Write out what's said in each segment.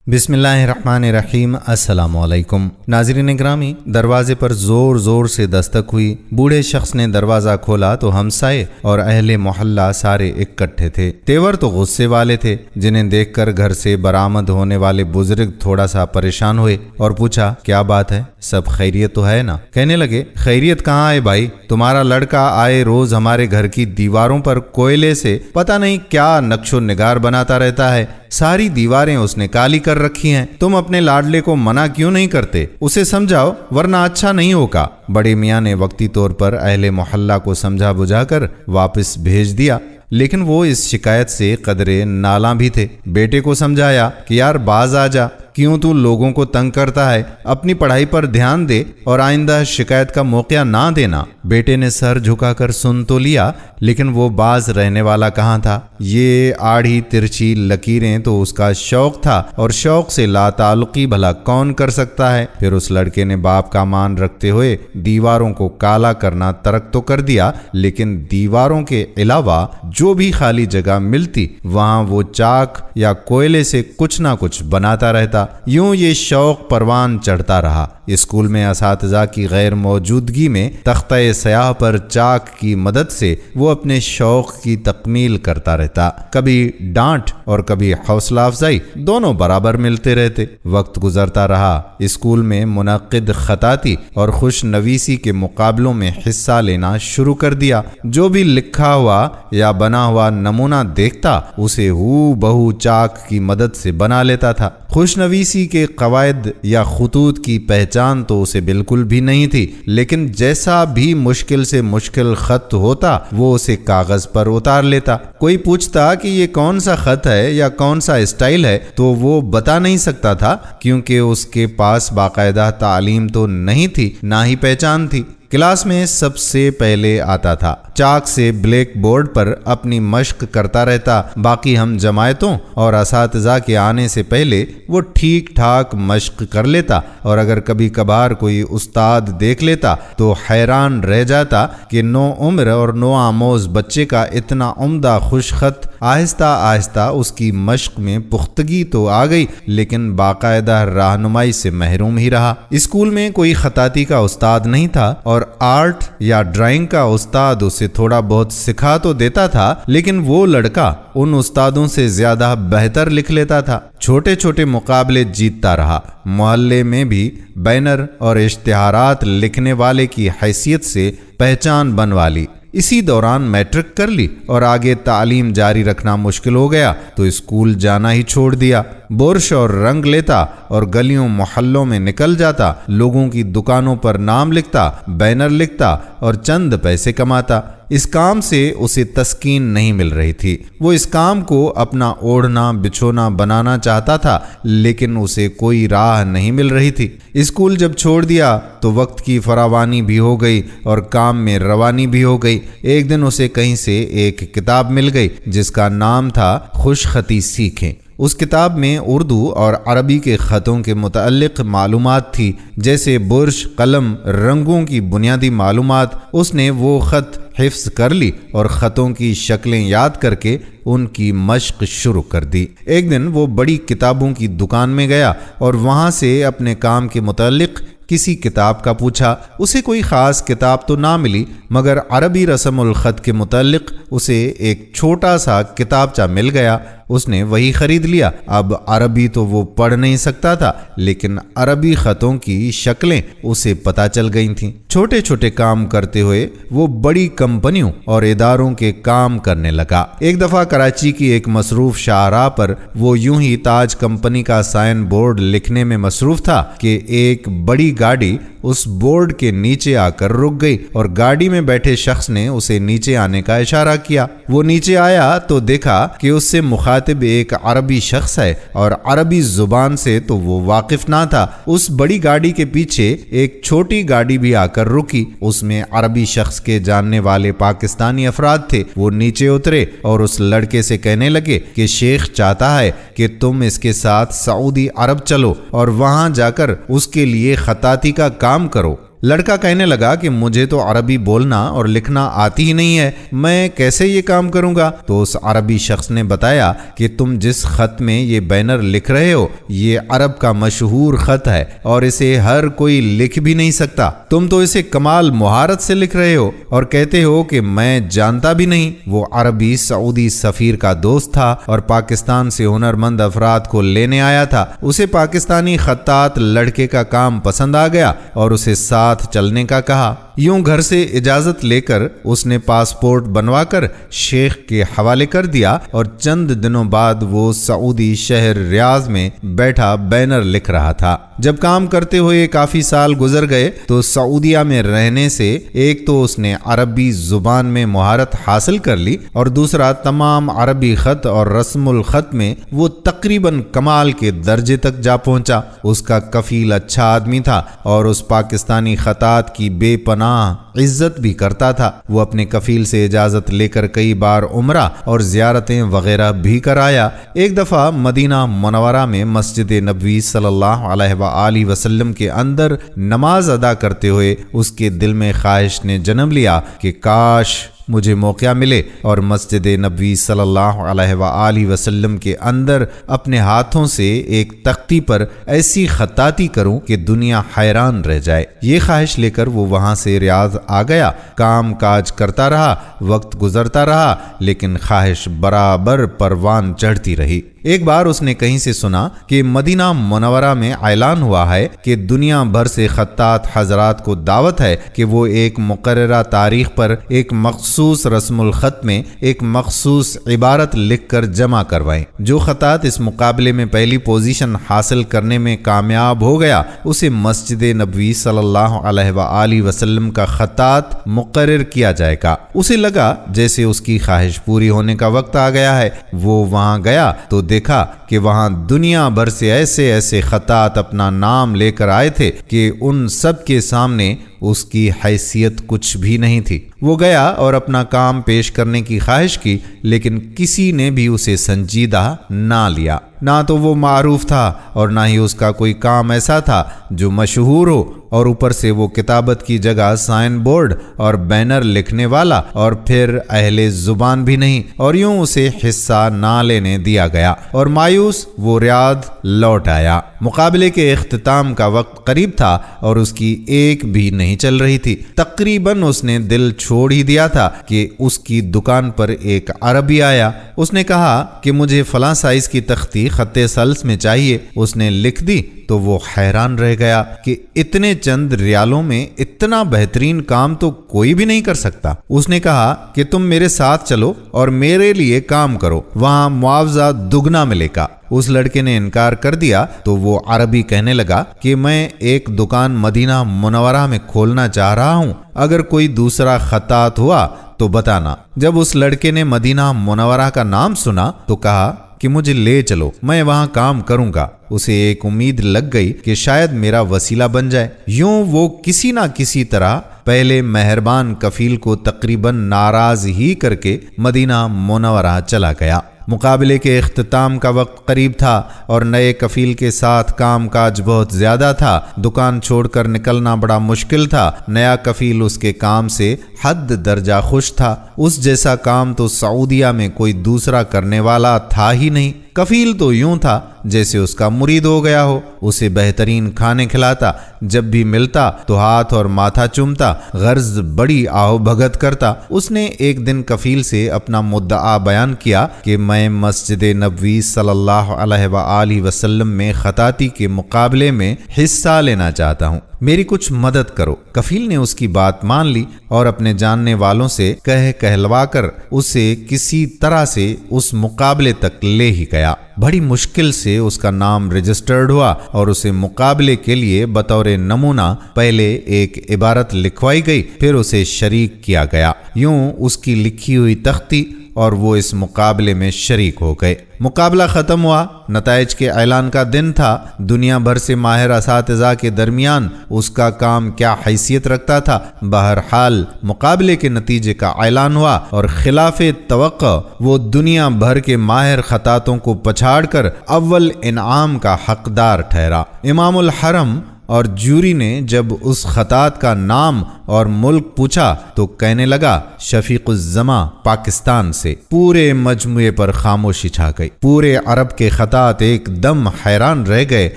بسم اللہ الرحمن الرحیم۔ السلام علیکم ناظرین گرامی، دروازے پر زور زور سے دستک ہوئی۔ بوڑھے شخص نے دروازہ کھولا تو ہمسائے اور اہل محلہ سارے اکٹھے تھے۔ تیور تو غصے والے تھے، جنہیں دیکھ کر گھر سے برآمد ہونے والے بزرگ تھوڑا سا پریشان ہوئے اور پوچھا، کیا بات ہے؟ سب خیریت تو ہے نا؟ کہنے لگے، خیریت کہاں ہے بھائی، تمہارا لڑکا آئے روز ہمارے گھر کی دیواروں پر کوئلے سے پتہ نہیں کیا نقش و نگار بناتا رہتا ہے، ساری دیواریں اس نے کالی کر رکھی ہیں۔ تم اپنے لاڈلے کو منع کیوں نہیں کرتے؟ اسے سمجھاؤ ورنہ اچھا نہیں ہوگا۔ بڑے میاں نے وقتی طور پر اہل محلہ کو سمجھا بجھا کر واپس بھیج دیا، لیکن وہ اس شکایت سے قدرے نالاں بھی تھے۔ بیٹے کو سمجھایا کہ یار باز آ جا، کیوں تو لوگوں کو تنگ کرتا ہے، اپنی پڑھائی پر دھیان دے اور آئندہ شکایت کا موقع نہ دینا۔ بیٹے نے سر جھکا کر سن تو لیا، لیکن وہ باز رہنے والا کہاں تھا؟ یہ آڑھی ترچھی لکیریں تو اس کا شوق تھا، اور شوق سے لا تعلقی بھلا کون کر سکتا ہے؟ پھر اس لڑکے نے باپ کا مان رکھتے ہوئے دیواروں کو کالا کرنا ترک تو کر دیا، لیکن دیواروں کے علاوہ جو بھی خالی جگہ ملتی وہاں وہ چاک یا کوئلے سے کچھ نہ کچھ بناتا رہتا۔ یوں یہ شوق پروان چڑھتا رہا۔ اسکول میں اساتذہ کی غیر موجودگی میں تختہ سیاہ پر چاک کی مدد سے وہ اپنے شوق کی تکمیل کرتا رہتا۔ کبھی ڈانٹ اور کبھی حوصلہ افزائی دونوں برابر ملتے رہتے۔ وقت گزرتا رہا، اسکول میں منعقد خطاطی اور خوش نویسی کے مقابلوں میں حصہ لینا شروع کر دیا۔ جو بھی لکھا ہوا یا بنا ہوا نمونہ دیکھتا اسے ہو بہو چاک کی مدد سے بنا لیتا تھا۔ خوش نویسی کے قواعد یا خطوط کی پہچان تو اسے بالکل بھی نہیں تھی، لیکن جیسا بھی مشکل سے مشکل خط ہوتا وہ اسے کاغذ پر اتار لیتا۔ کوئی پوچھتا کہ یہ کون سا خط ہے یا کون سا اسٹائل ہے تو وہ بتا نہیں سکتا تھا، کیونکہ اس کے پاس باقاعدہ تعلیم تو نہیں تھی، نہ ہی پہچان تھی۔ کلاس میں سب سے پہلے آتا تھا، چاک سے بلیک بورڈ پر اپنی مشق کرتا رہتا۔ باقی ہم جماعتوں اور اساتذہ کے آنے سے پہلے وہ ٹھیک ٹھاک مشق کر لیتا، اور اگر کبھی کبھار کوئی استاد دیکھ لیتا تو حیران رہ جاتا کہ نو عمر اور نو آموز بچے کا اتنا عمدہ خوش خط۔ آہستہ آہستہ اس کی مشق میں پختگی تو آ گئی، لیکن باقاعدہ رہنمائی سے محروم ہی رہا۔ اسکول میں کوئی خطاطی کا استاد نہیں تھا، اور آرٹ یا ڈرائنگ کا استاد اسے تھوڑا بہت سکھا تو دیتا تھا، لیکن وہ لڑکا ان استادوں سے زیادہ بہتر لکھ لیتا تھا۔ چھوٹے چھوٹے مقابلے جیتتا رہا، محلے میں بھی بینر اور اشتہارات لکھنے والے کی حیثیت سے پہچان بنوا لی۔ اسی دوران میٹرک کر لی اور آگے تعلیم جاری رکھنا مشکل ہو گیا تو اسکول جانا ہی چھوڑ دیا۔ برش اور رنگ لیتا اور گلیوں محلوں میں نکل جاتا، لوگوں کی دکانوں پر نام لکھتا، بینر لکھتا اور چند پیسے کماتا۔ اس کام سے اسے تسکین نہیں مل رہی تھی۔ وہ اس کام کو اپنا اوڑھنا بچھونا بنانا چاہتا تھا، لیکن اسے کوئی راہ نہیں مل رہی تھی۔ اسکول جب چھوڑ دیا تو وقت کی فراوانی بھی ہو گئی اور کام میں روانی بھی ہو گئی۔ ایک دن اسے کہیں سے ایک کتاب مل گئی جس کا نام تھا خوش خطی سیکھیں۔ اس کتاب میں اردو اور عربی کے خطوں کے متعلق معلومات تھی، جیسے برش، قلم، رنگوں کی بنیادی معلومات۔ اس نے وہ خط حفظ کر لی اور خطوں کی شکلیں یاد کر کے ان کی مشق شروع کر دی۔ ایک دن وہ بڑی کتابوں کی دکان میں گیا اور وہاں سے اپنے کام کے متعلق کسی کتاب کا پوچھا۔ اسے کوئی خاص کتاب تو نہ ملی، مگر عربی رسم الخط کے متعلق اسے ایک چھوٹا سا کتابچہ مل گیا۔ اس نے وہی خرید لیا۔ اب عربی تو وہ پڑھ نہیں سکتا تھا، لیکن عربی خطوں کی شکلیں اسے پتہ چل گئی تھیں۔ چھوٹے چھوٹے کام کرتے ہوئے وہ بڑی کمپنیوں اور اداروں کے کام کرنے لگا۔ ایک دفعہ کراچی کی ایک مصروف شاہراہ پر وہ یوں ہی تاج کمپنی کا سائن بورڈ لکھنے میں مصروف تھا کہ ایک بڑی گاڑی اس بورڈ کے نیچے آ کر رک گئی، اور گاڑی میں بیٹھے شخص نے اسے نیچے آنے کا اشارہ کیا۔ وہ نیچے آیا تو دیکھا کہ اس سے مخاطب ایک عربی شخص ہے، اور عربی زبان سے تو وہ واقف نہ تھا۔ اس بڑی گاڑی کے پیچھے ایک چھوٹی گاڑی بھی آ کر رکی، اس میں عربی شخص کے جاننے والے پاکستانی افراد تھے۔ وہ نیچے اترے اور اس لڑکے سے کہنے لگے کہ شیخ چاہتا ہے کہ تم اس کے ساتھ سعودی عرب چلو اور وہاں جا کر اس کے لیے خطاطی کا کام کرو۔ لڑکا کہنے لگا کہ مجھے تو عربی بولنا اور لکھنا آتی ہی نہیں ہے، میں کیسے یہ کام کروں گا؟ تو اس عربی شخص نے بتایا کہ تم جس خط میں یہ بینر لکھ رہے ہو یہ عرب کا مشہور خط ہے اور اسے ہر کوئی لکھ بھی نہیں سکتا، تم تو اسے کمال مہارت سے لکھ رہے ہو اور کہتے ہو کہ میں جانتا بھی نہیں۔ وہ عربی سعودی سفیر کا دوست تھا اور پاکستان سے ہنرمند افراد کو لینے آیا تھا۔ اسے پاکستانی خطاط لڑکے کا کام پسند آ گیا اور اسے ساتھ چلنے کا کہا۔ یوں گھر سے اجازت لے کر اس نے پاسپورٹ بنوا کر شیخ کے حوالے کر دیا اور چند دنوں بعد وہ سعودی شہر ریاض میں بیٹھا بینر لکھ رہا تھا۔ جب کام کرتے ہوئے کافی سال گزر گئے تو سعودیہ میں رہنے سے ایک تو اس نے عربی زبان میں مہارت حاصل کر لی اور دوسرا تمام عربی خط اور رسم الخط میں وہ تقریباً کمال کے درجے تک جا پہنچا۔ اس کا کفیل اچھا آدمی تھا اور اس پاکستانی خطاط کی بے پناہ عزت بھی کرتا تھا۔ وہ اپنے کفیل سے اجازت لے کر کئی بار عمرہ اور زیارتیں وغیرہ بھی کرایا۔ ایک دفعہ مدینہ منورہ میں مسجد نبوی صلی اللہ علیہ وآلہ وسلم کے اندر نماز ادا کرتے ہوئے اس کے دل میں خواہش نے جنم لیا کہ کاش مجھے موقع ملے اور مسجد نبوی صلی اللہ علیہ وآلہ وسلم کے اندر اپنے ہاتھوں سے ایک تختی پر ایسی خطاطی کروں کہ دنیا حیران رہ جائے۔ یہ خواہش لے کر وہ وہاں سے ریاض آ گیا۔ کام کاج کرتا رہا، وقت گزرتا رہا، لیکن خواہش برابر پروان چڑھتی رہی۔ ایک بار اس نے کہیں سے سنا کہ مدینہ منورہ میں اعلان ہوا ہے کہ دنیا بھر سے خطاط حضرات کو دعوت ہے کہ وہ ایک مقررہ تاریخ پر ایک مخصوص رسم الخط میں ایک مخصوص عبارت لکھ کر جمع کروائیں۔ جو خطاط اس مقابلے میں پہلی پوزیشن حاصل کرنے میں کامیاب ہو گیا اسے مسجد نبوی صلی اللہ علیہ وآلہ وسلم کا خطاط مقرر کیا جائے گا۔ اسے لگا جیسے اس کی خواہش پوری ہونے کا وقت آ گیا ہے۔ وہ وہاں گیا تو دیکھا کہ وہاں دنیا بھر سے ایسے ایسے خطاط اپنا نام لے کر آئے تھے کہ ان سب کے سامنے اس کی حیثیت کچھ بھی نہیں تھی۔ وہ گیا اور اپنا کام پیش کرنے کی خواہش کی، لیکن کسی نے بھی اسے سنجیدہ نہ لیا۔ نہ تو وہ معروف تھا اور نہ ہی اس کا کوئی کام ایسا تھا جو مشہور ہو، اور اوپر سے وہ کتابت کی جگہ سائن بورڈ اور بینر لکھنے والا اور پھر اہل زبان بھی نہیں، اور یوں اسے حصہ نہ لینے دیا گیا اور مایوس وہ ریاض لوٹ آیا۔ مقابلے کے اختتام کا وقت قریب تھا اور اس کی ایک بھی نہیں چل رہی تھی۔ تقریباً اس نے دل چھوڑ ہی دیا تھا کہ اس کی دکان پر ایک عربی آیا۔ اس نے کہا کہ مجھے فلاں سائز کی تختی خط سلس میں چاہیے۔ اس نے لکھ دی تو وہ حیران رہ گیا کہ اتنے چند ریالوں میں اتنا بہترین کام تو کوئی بھی نہیں کر سکتا۔ اس نے کہا کہ تم میرے ساتھ چلو اور میرے لیے کام کرو، وہاں معاوضہ دگنا ملے گا۔ اس لڑکے نے انکار کر دیا تو وہ عربی کہنے لگا کہ میں ایک دکان مدینہ منورہ میں کھولنا چاہ رہا ہوں، اگر کوئی دوسرا خطاط ہوا تو بتانا۔ جب اس لڑکے نے مدینہ منورہ کا نام سنا تو کہا کہ مجھے لے چلو، میں وہاں کام کروں گا۔ اسے ایک امید لگ گئی کہ شاید میرا وسیلہ بن جائے۔ یوں وہ کسی نہ کسی طرح پہلے مہربان کفیل کو تقریباً ناراض ہی کر کے مدینہ منورہ چلا گیا۔ مقابلے کے اختتام کا وقت قریب تھا اور نئے کفیل کے ساتھ کام کاج بہت زیادہ تھا۔ دکان چھوڑ کر نکلنا بڑا مشکل تھا۔ نیا کفیل اس کے کام سے حد درجہ خوش تھا۔ اس جیسا کام تو سعودیہ میں کوئی دوسرا کرنے والا تھا ہی نہیں۔ کفیل تو یوں تھا جیسے اس کا مرید ہو گیا ہو۔ اسے بہترین کھانے کھلاتا، جب بھی ملتا تو ہاتھ اور ماتھا چومتا، غرض بڑی آہو بھگت کرتا۔ اس نے ایک دن کفیل سے اپنا مدعا بیان کیا کہ میں مسجد نبوی صلی اللہ علیہ وآلہ وسلم میں خطاطی کے مقابلے میں حصہ لینا چاہتا ہوں، میری کچھ مدد کرو۔ کفیل نے اس کی بات مان لی اور اپنے جاننے والوں سے کہلوا کر اسے کسی طرح سے اس مقابلے تک لے ہی گیا۔ بڑی مشکل سے اس کا نام رجسٹرڈ ہوا اور اسے مقابلے کے لیے بطور نمونہ پہلے ایک عبارت لکھوائی گئی، پھر اسے شریک کیا گیا۔ یوں اس کی لکھی ہوئی تختی اور وہ اس مقابلے میں شریک ہو گئے۔ مقابلہ ختم ہوا، نتائج کے اعلان کا دن تھا۔ دنیا بھر سے ماہر اساتذہ کے درمیان اس کا کام کیا حیثیت رکھتا تھا۔ بہرحال مقابلے کے نتیجے کا اعلان ہوا اور خلاف توقع وہ دنیا بھر کے ماہر خطاطوں کو پچھاڑ کر اول انعام کا حقدار ٹھہرا۔ امام الحرم اور جوری نے جب اس خطاط کا نام اور ملک پوچھا تو کہنے لگا شفیق الزماں پاکستان سے۔ پورے مجموعے پر خاموشی چھا گئی۔ پورے عرب کے خطاط ایک دم حیران رہ گئے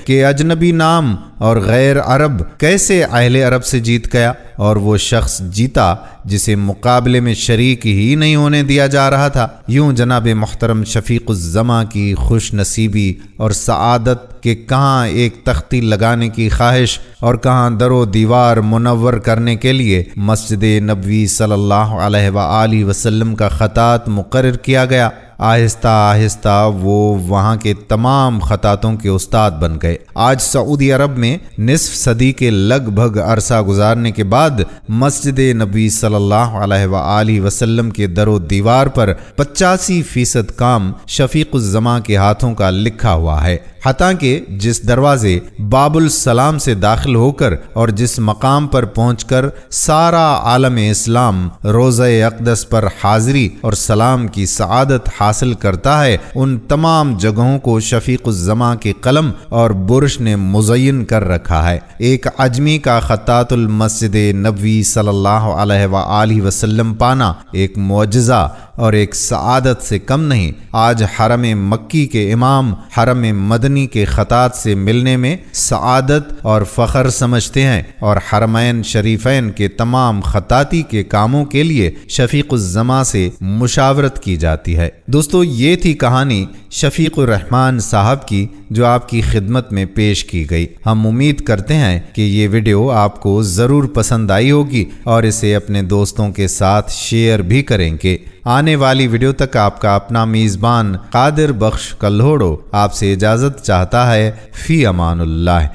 کہ اجنبی نام اور غیر عرب کیسے اہل عرب سے جیت گیا، اور وہ شخص جیتا جسے مقابلے میں شریک ہی نہیں ہونے دیا جا رہا تھا۔ یوں جناب محترم شفیق الزماں کی خوش نصیبی اور سعادت کہ کہاں ایک تختی لگانے کی خواہش اور کہاں در و دیوار منور کرنے کے لیے مسجد نبوی صلی اللہ علیہ وآلہ وسلم کا خطاط مقرر کیا گیا۔ آہستہ آہستہ وہ وہاں کے تمام خطاطوں کے استاد بن گئے۔ آج سعودی عرب میں نصف صدی کے لگ بھگ عرصہ گزارنے کے بعد مسجد نبوی صلی اللہ علیہ وآلہ وسلم کے در و دیوار پر 85% کام شفیق الزماں کے ہاتھوں کا لکھا ہوا ہے۔ حتیٰ کہ جس دروازے باب السلام سے داخل ہو کر اور جس مقام پر پہنچ کر سارا عالم اسلام روضہ اقدس پر حاضری اور سلام کی سعادت حاصل کرتا ہے، ان تمام جگہوں کو شفیق الزماں کے قلم اور برش نے مزین کر رکھا ہے۔ ایک عجمی کا خطاط المسجد نبوی صلی اللہ علیہ وآلہ وسلم پانا ایک معجزہ اور ایک سعادت سے کم نہیں۔ آج حرم مکی کے امام حرم مدنی کے خطاط سے ملنے میں سعادت اور فخر سمجھتے ہیں، اور حرمین شریفین کے تمام خطاطی کے کاموں کے لیے شفیق الزماں سے مشاورت کی جاتی ہے۔ دوستو، یہ تھی کہانی شفیق الرحمن صاحب کی جو آپ کی خدمت میں پیش کی گئی۔ ہم امید کرتے ہیں کہ یہ ویڈیو آپ کو ضرور پسند آئی ہوگی اور اسے اپنے دوستوں کے ساتھ شیئر بھی کریں گے۔ آنے والی ویڈیو تک آپ کا اپنا میزبان قادر بخش کلہوڑو آپ سے اجازت چاہتا ہے۔ فی امان اللہ۔